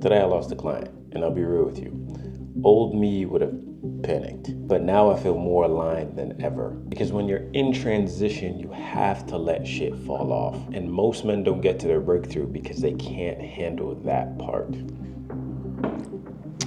Today I lost a client, and I'll be real with you. Old me would have panicked, but now I feel more aligned than ever. Because when you're in transition, you have to let shit fall off. And most men don't get to their breakthrough because they can't handle that part.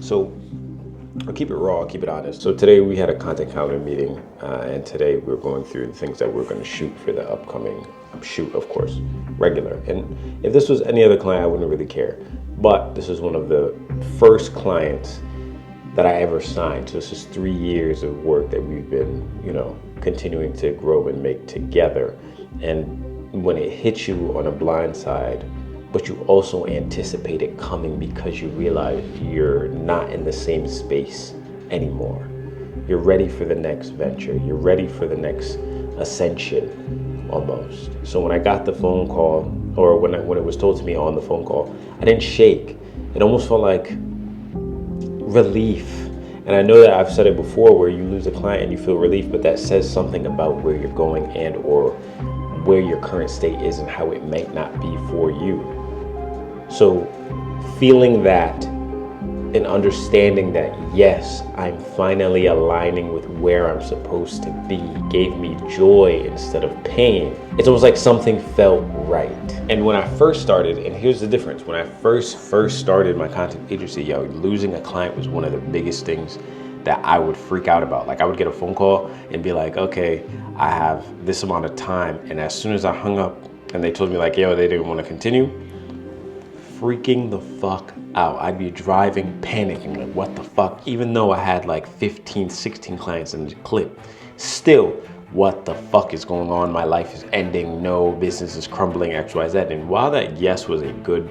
So I'll keep it raw, I'll keep it honest. So today we had a content calendar meeting, and today we're going through the things that we're going to shoot for the upcoming shoot, of course, regular. And if this was any other client, I wouldn't really care. But this is one of the first clients that I ever signed. So this is 3 years of work that we've been, continuing to grow and make together. And when it hits you on a blind side, but you also anticipate it coming because you realize you're not in the same space anymore. You're ready for the next venture. You're ready for the next ascension almost. So when I got the phone call, or when it was told to me on the phone call, I didn't shake. It almost felt like relief. And I know that I've said it before, where you lose a client and you feel relief, but that says something about where you're going and or where your current state is and how it might not be for you. So feeling that and understanding that, yes, I'm finally aligning with where I'm supposed to be, gave me joy instead of pain. It's almost like something felt right. And when I first started, and here's the difference, when I first started my content agency, losing a client was one of the biggest things that I would freak out about. Like, I would get a phone call and be like, okay, I have this amount of time. And as soon as I hung up and they told me like, they didn't want to continue, freaking the fuck out. I'd be driving, panicking, like, what the fuck? Even though I had like 15, 16 clients in the clip, still, what the fuck is going on? My life is ending. No, business is crumbling, X, Y, Z. And while that, yes, was a good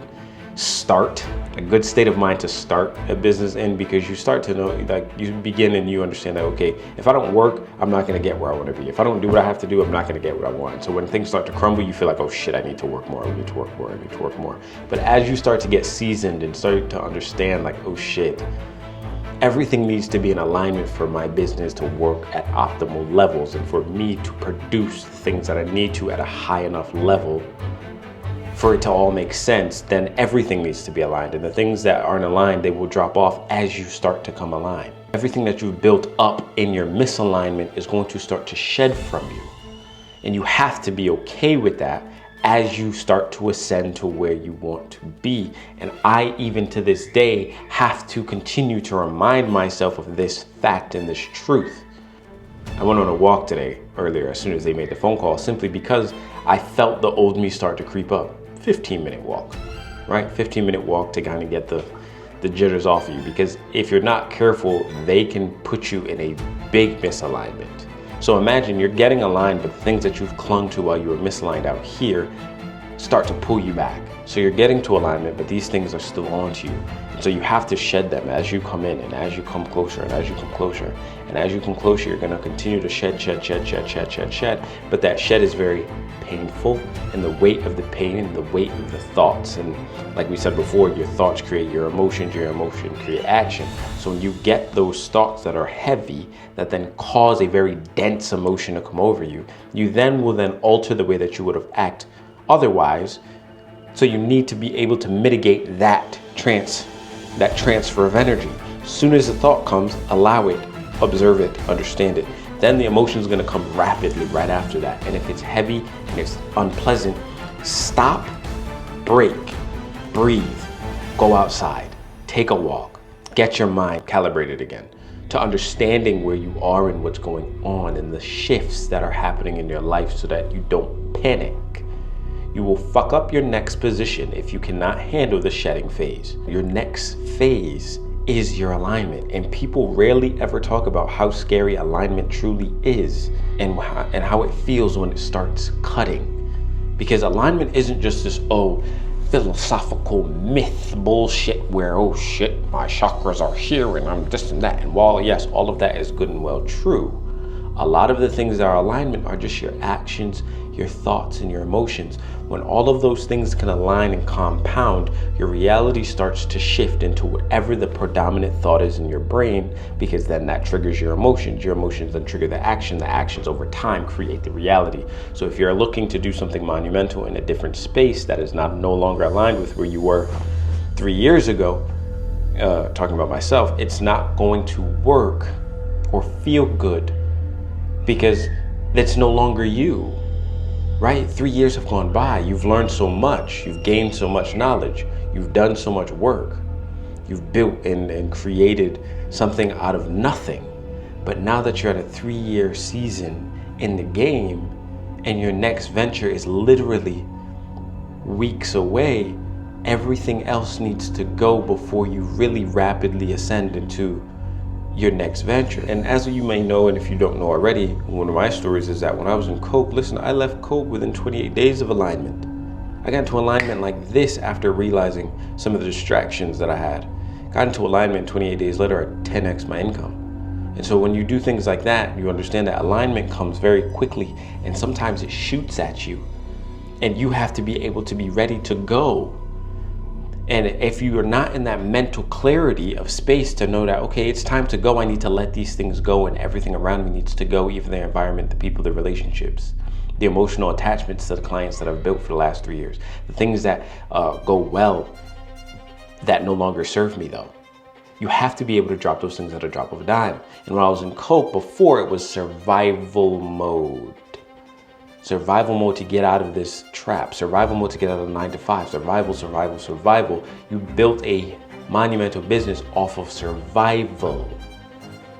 start, a good state of mind to start a business in, because you start to know, like, you begin and you understand that, okay, if I don't work, I'm not going to get where I want to be. If I don't do what I have to do, I'm not going to get what I want. So when things start to crumble, you feel like, oh shit, I need to work more, I need to work more, I need to work more. But as you start to get seasoned and start to understand, like, oh shit, everything needs to be in alignment for my business to work at optimal levels and for me to produce things that I need to at a high enough level for it to all make sense, then everything needs to be aligned. And the things that aren't aligned, they will drop off as you start to come aligned. Everything that you've built up in your misalignment is going to start to shed from you. And you have to be okay with that as you start to ascend to where you want to be. And I, even to this day, have to continue to remind myself of this fact and this truth. I went on a walk earlier, as soon as they made the phone call, simply because I felt the old me start to creep up. 15-minute walk, right? 15-minute walk to kind of get the jitters off of you, because if you're not careful, they can put you in a big misalignment. So imagine you're getting aligned, but the things that you've clung to while you were misaligned out here start to pull you back. So you're getting to alignment, but these things are still on to you. And so you have to shed them as you come in, and as you come closer, and as you come closer. And as you come closer, you're gonna continue to shed. But that shed is very painful, and the weight of the pain and the weight of the thoughts. And like we said before, your thoughts create your emotions create action. So when you get those thoughts that are heavy, that then cause a very dense emotion to come over you, you then will alter the way that you would have acted otherwise. So you need to be able to mitigate that transfer of energy. As soon as the thought comes, allow it, observe it, understand it. Then the emotion is going to come rapidly right after that. And if it's heavy and it's unpleasant, stop, break, breathe, go outside, take a walk, get your mind calibrated again to understanding where you are and what's going on and the shifts that are happening in your life, so that you don't panic. You will fuck up your next position if you cannot handle the shedding phase. Your next phase is your alignment. And people rarely ever talk about how scary alignment truly is and how it feels when it starts cutting. Because alignment isn't just this, philosophical myth bullshit where, oh shit, my chakras are here and I'm this and that. And while, yes, all of that is good and well true, a lot of the things that are alignment are just your actions, your thoughts, and your emotions. When all of those things can align and compound, your reality starts to shift into whatever the predominant thought is in your brain, because then that triggers your emotions. Your emotions then trigger the actions over time create the reality. So if you're looking to do something monumental in a different space that is no longer aligned with where you were 3 years ago, talking about myself, it's not going to work or feel good because that's no longer you, right? 3 years have gone by. You've learned so much. You've gained so much knowledge. You've done so much work. You've built and created something out of nothing. But now that you're at a 3-year season in the game and your next venture is literally weeks away, everything else needs to go before you really rapidly ascend into your next venture. And as you may know, and if you don't know already, one of my stories is that when I was in Coke, listen, I left Coke within 28 days of alignment. I got into alignment like this after realizing some of the distractions that I had. Got into alignment 28 days later at 10x my income. And so when you do things like that, you understand that alignment comes very quickly, and sometimes it shoots at you. And you have to be able to be ready to go. And if you are not in that mental clarity of space to know that, okay, it's time to go, I need to let these things go, and everything around me needs to go, even the environment, the people, the relationships, the emotional attachments to the clients that I've built for the last 3 years, the things that go well that no longer serve me though. You have to be able to drop those things at a drop of a dime. And when I was in Coke before, it was survival mode. Survival mode to get out of this trap. Survival mode to get out of the 9 to 5. Survival. You built a monumental business off of survival,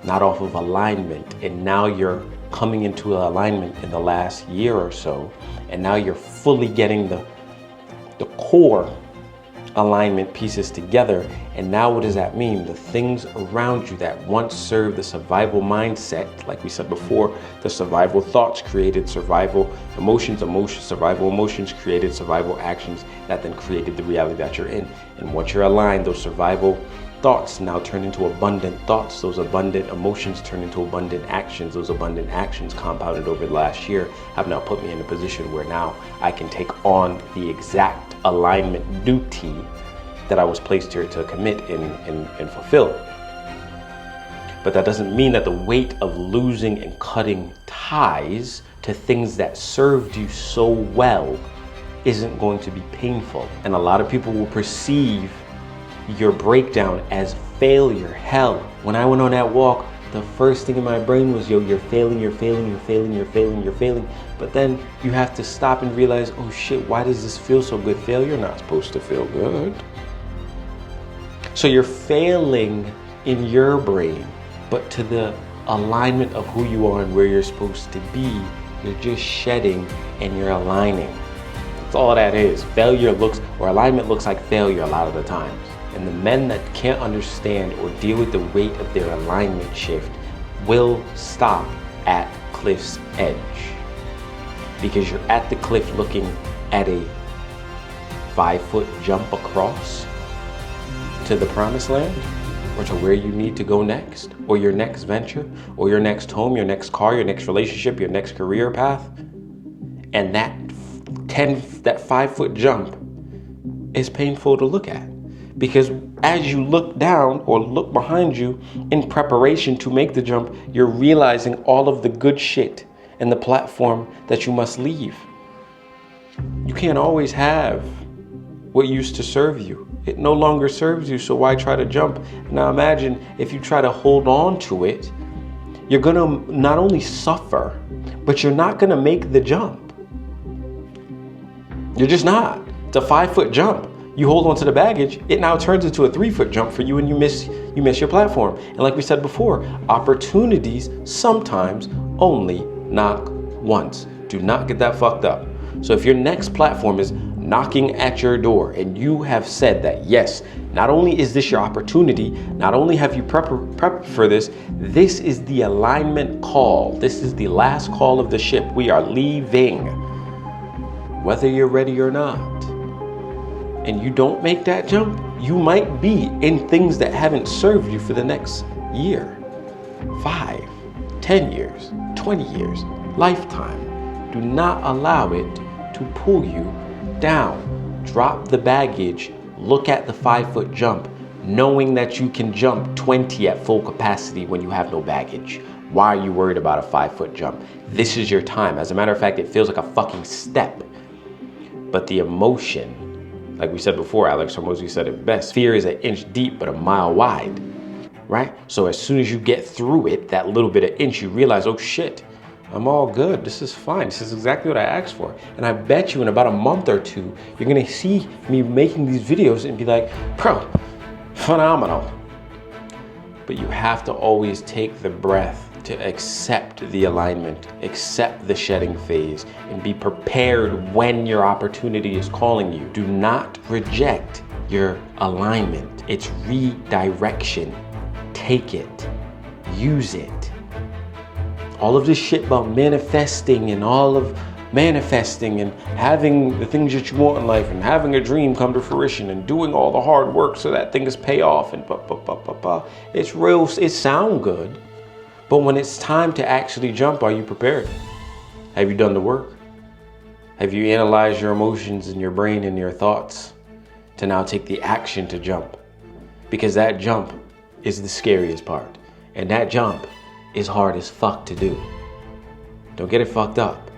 not off of alignment. And now you're coming into alignment in the last year or so. And now you're fully getting the core alignment pieces together. And now what does that mean? The things around you that once served the survival mindset, like we said before, the survival thoughts created survival emotions, survival emotions created survival actions that then created the reality that you're in. And once you're aligned, those survival thoughts now turn into abundant thoughts. Those abundant emotions turn into abundant actions. Those abundant actions compounded over the last year have now put me in a position where now I can take on the exact alignment duty that I was placed here to commit and fulfill. But that doesn't mean that the weight of losing and cutting ties to things that served you so well isn't going to be painful. And a lot of people will perceive your breakdown as failure. Hell, when I went on that walk, the first thing in my brain was, yo, you're failing. But then you have to stop and realize, oh shit, why does this feel so good? Failure not supposed to feel good. So you're failing in your brain, but to the alignment of who you are and where you're supposed to be, you're just shedding and you're aligning. That's all that is. Alignment looks like failure a lot of the times. And the men that can't understand or deal with the weight of their alignment shift will stop at cliff's edge. Because you're at the cliff looking at a 5-foot jump across to the promised land, or to where you need to go next, or your next venture, or your next home, your next car, your next relationship, your next career path. And that 5-foot jump is painful to look at. Because as you look down or look behind you in preparation to make the jump, you're realizing all of the good shit and the platform that you must leave. You can't always have what used to serve you. It no longer serves you, so why try to jump? Now imagine if you try to hold on to it, you're gonna not only suffer, but you're not gonna make the jump. You're just not. It's a 5-foot jump. You hold on to the baggage, it now turns into a 3-foot jump for you, and you miss your platform. And like we said before, opportunities sometimes only knock once. Do not get that fucked up. So if your next platform is knocking at your door and you have said that, yes, not only is this your opportunity, not only have you prepped for this, this is the alignment call. This is the last call of the ship. We are leaving, whether you're ready or not. And you don't make that jump, you might be in things that haven't served you for the next year, 5, 10 years, 20 years, lifetime. Do not allow it to pull you down. Drop the baggage, look at the 5-foot jump, knowing that you can jump 20 at full capacity when you have no baggage. Why are you worried about a 5-foot jump? This is your time. As a matter of fact, it feels like a fucking step. But the emotion Like we said before, Alex Hormozy said it best. Fear is an inch deep, but a mile wide, right? So as soon as you get through it, that little bit of inch, you realize, oh shit, I'm all good. This is fine. This is exactly what I asked for. And I bet you in about a month or two, you're gonna see me making these videos and be like, bro, phenomenal. But you have to always take the breath to accept the alignment, accept the shedding phase, and be prepared when your opportunity is calling you. Do not reject your alignment. It's redirection. Take it, use it. All of this shit about manifesting and having the things that you want in life and having a dream come to fruition and doing all the hard work so that things pay off and it's real, it sound good. But when it's time to actually jump, are you prepared? Have you done the work? Have you analyzed your emotions and your brain and your thoughts to now take the action to jump? Because that jump is the scariest part. And that jump is hard as fuck to do. Don't get it fucked up.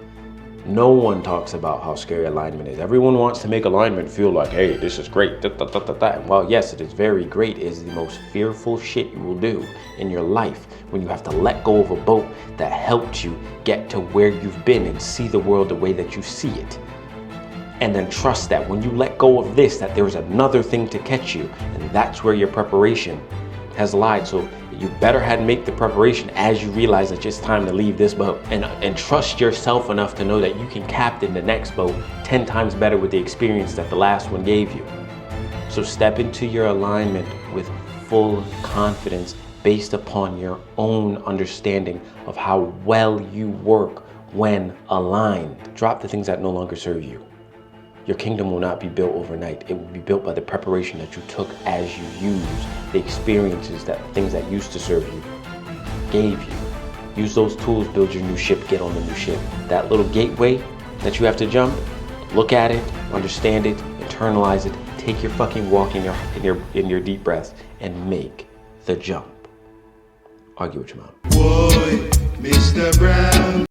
No one talks about how scary alignment is. Everyone wants to make alignment feel like, hey, this is great. Well, yes, it is very great. It is the most fearful shit you will do in your life when you have to let go of a boat that helped you get to where you've been and see the world the way that you see it. And then trust that when you let go of this, that there's another thing to catch you. And that's where your preparation has lied. So you better make the preparation as you realize that it's time to leave this boat, and trust yourself enough to know that you can captain the next boat 10 times better with the experience that the last one gave you. So step into your alignment with full confidence based upon your own understanding of how well you work when aligned. Drop the things that no longer serve you. Your kingdom will not be built overnight. It will be built by the preparation that you took as you used the experiences, that things that used to serve you gave you. Use those tools, build your new ship, get on the new ship. That little gateway that you have to jump, look at it, understand it, internalize it, take your fucking walk in your deep breaths and make the jump. Argue with your mom. Boy, Mr. Brown.